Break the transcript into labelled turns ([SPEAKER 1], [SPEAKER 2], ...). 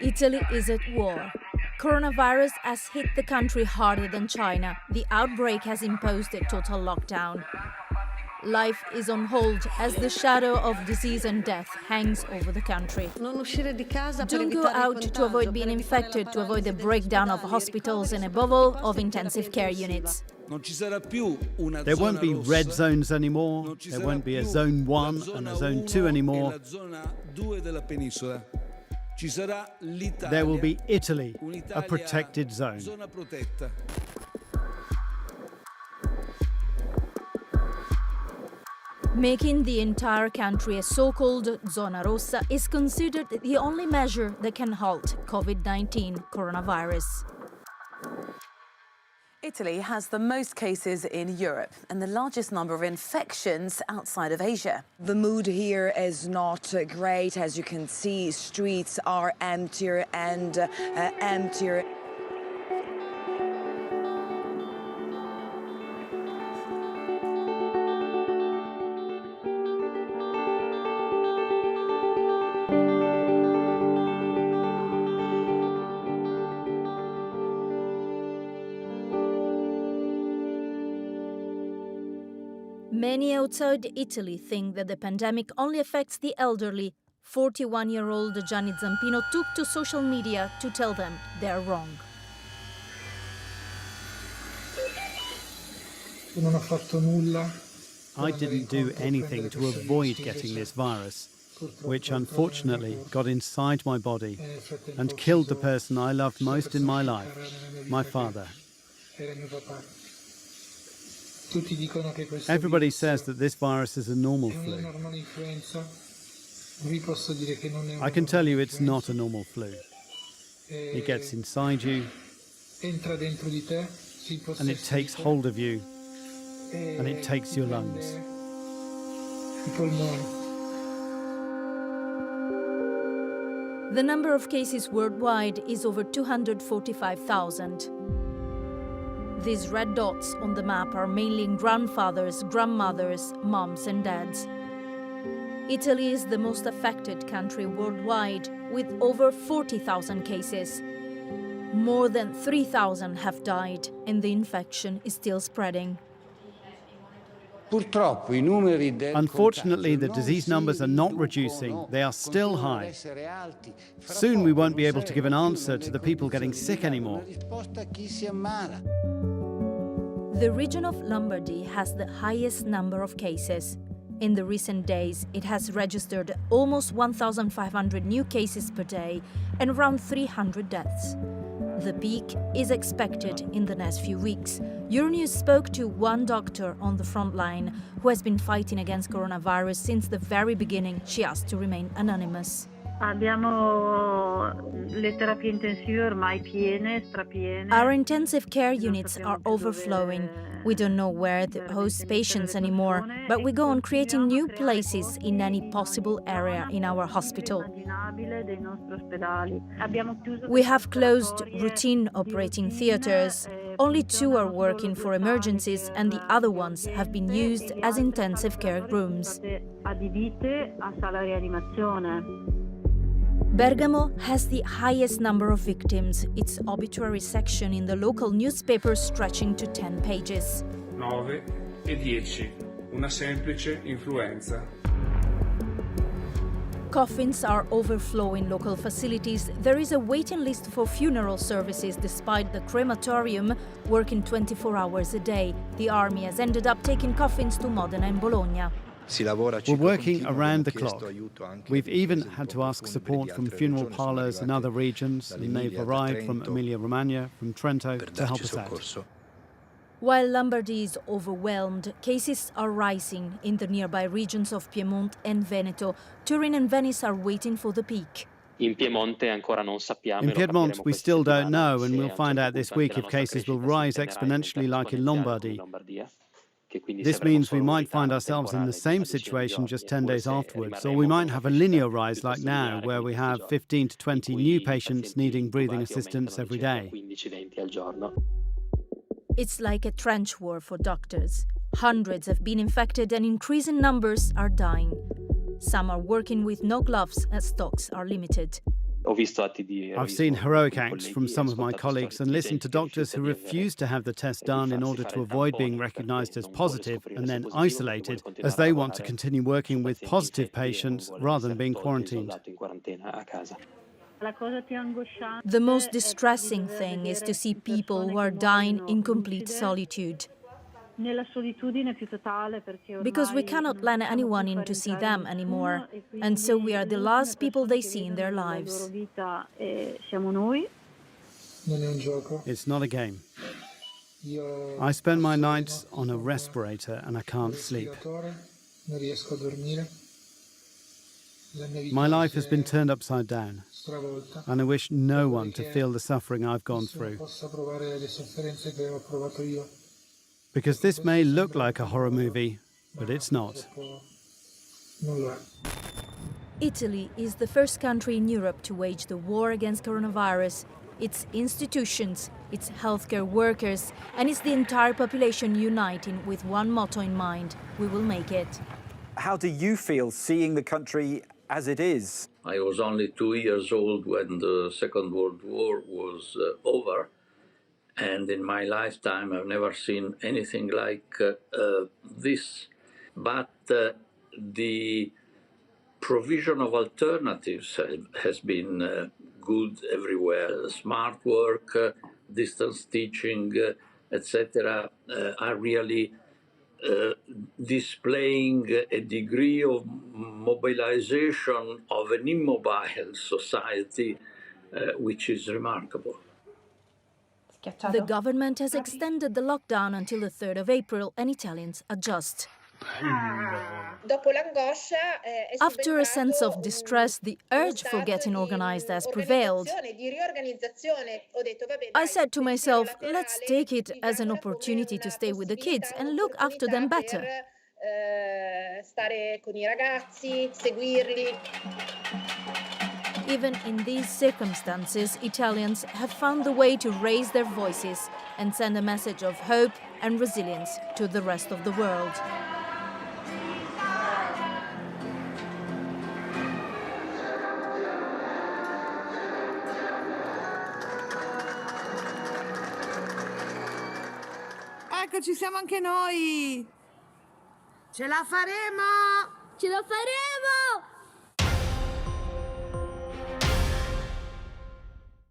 [SPEAKER 1] Italy is at war. Coronavirus has hit the country harder than China. The outbreak has imposed a total lockdown. Life is on hold as the shadow of disease and death hangs over the country. Don't go out to avoid being infected, to avoid the breakdown of hospitals and, above all, of intensive care units.
[SPEAKER 2] There won't be red zones anymore, there won't be a Zone 1 and a Zone 2 anymore. There will be Italy, a protected zone.
[SPEAKER 1] Making the entire country a so-called Zona Rossa is considered the only measure that can halt COVID-19 coronavirus.
[SPEAKER 3] Italy has the most cases in Europe and the largest number of infections outside of Asia.
[SPEAKER 4] The mood here is not great. As you can see, streets are emptier and emptier.
[SPEAKER 1] Many outside Italy think that the pandemic only affects the elderly. 41-year-old Gianni Zampino took to social media to tell them they are wrong.
[SPEAKER 2] I didn't do anything to avoid getting this virus, which unfortunately got inside my body and killed the person I loved most in my life, my father. Everybody says that this virus is a normal flu. I can tell you it's not a normal flu. It gets inside you, and it takes hold of you, and it takes your lungs.
[SPEAKER 1] The number of cases worldwide is over 245,000. These red dots on the map are mainly grandfathers, grandmothers, moms and dads. Italy is the most affected country worldwide, with over 40,000 cases. More than 3,000 have died, and the infection is still spreading.
[SPEAKER 2] Unfortunately, the disease numbers are not reducing. They are still high. Soon we won't be able to give an answer to the people getting sick anymore.
[SPEAKER 1] The region of Lombardy has the highest number of cases. In the recent days, it has registered almost 1,500 new cases per day and around 300 deaths. The peak is expected in the next few weeks. Euronews spoke to one doctor on the front line who has been fighting against coronavirus since the very beginning. She asked to remain anonymous. Our intensive care units are overflowing. We don't know where to host patients anymore, but we go on creating new places in any possible area in our hospital. We have closed routine operating theaters. Only 2 are working for emergencies, and the other ones have been used as intensive care rooms. Bergamo has the highest number of victims, its obituary section in the local newspaper stretching to 10 pages.
[SPEAKER 5] 9 e 10. Una semplice influenza.
[SPEAKER 1] Coffins are overflowing local facilities. There is a waiting list for funeral services despite the crematorium working 24 hours a day. The army has ended up taking coffins to Modena and Bologna.
[SPEAKER 2] We're working around the clock. We've even had to ask support from funeral parlours in other regions, and they've arrived from Emilia-Romagna, from Trento, to help us out.
[SPEAKER 1] While Lombardy is overwhelmed, cases are rising in the nearby regions of Piedmont and Veneto. Turin and Venice are waiting for the peak.
[SPEAKER 6] In Piedmont,
[SPEAKER 2] we still don't know, and we'll find out this week if cases will rise exponentially like in Lombardy. This means we might find ourselves in the same situation just 10 days afterwards, or we might have a linear rise like now, where we have 15 to 20 new patients needing breathing assistance every day.
[SPEAKER 1] It's like a trench war for doctors. Hundreds have been infected and increasing numbers are dying. Some are working with no gloves as stocks are limited.
[SPEAKER 2] I've seen heroic acts from some of my colleagues and listened to doctors who refuse to have the test done in order to avoid being recognized as positive and then isolated, as they want to continue working with positive patients rather than being quarantined.
[SPEAKER 1] The most distressing thing is to see people who are dying in complete solitude. Because we cannot let anyone in to see them anymore, and so we are the last people they see in their lives.
[SPEAKER 2] It's not a game. I spend my nights on a respirator and I can't sleep. My life has been turned upside down, and I wish no one to feel the suffering I've gone through. Because this may look like a horror movie, but it's not.
[SPEAKER 1] Italy is the first country in Europe to wage the war against coronavirus. Its institutions, its healthcare workers, and it's the entire population uniting with one motto in mind: we will make it.
[SPEAKER 6] How do you feel seeing the country as it is?
[SPEAKER 7] I was only 2 years old when the Second World War was over. And in my lifetime, I've never seen anything like this. But the provision of alternatives has been good everywhere. Smart work, distance teaching, etc., are really displaying a degree of mobilization of an immobile society which is remarkable.
[SPEAKER 1] The government has extended the lockdown until the 3rd of April, and Italians adjust. After a sense of distress, the urge for getting organized has prevailed. I said to myself, let's take it as an opportunity to stay with the kids and look after them better. Even in these circumstances, Italians have found the way to raise their voices and send a message of hope and resilience to the rest of the world.
[SPEAKER 8] Eccoci, siamo anche noi! Ce la faremo!
[SPEAKER 9] Ce la faremo!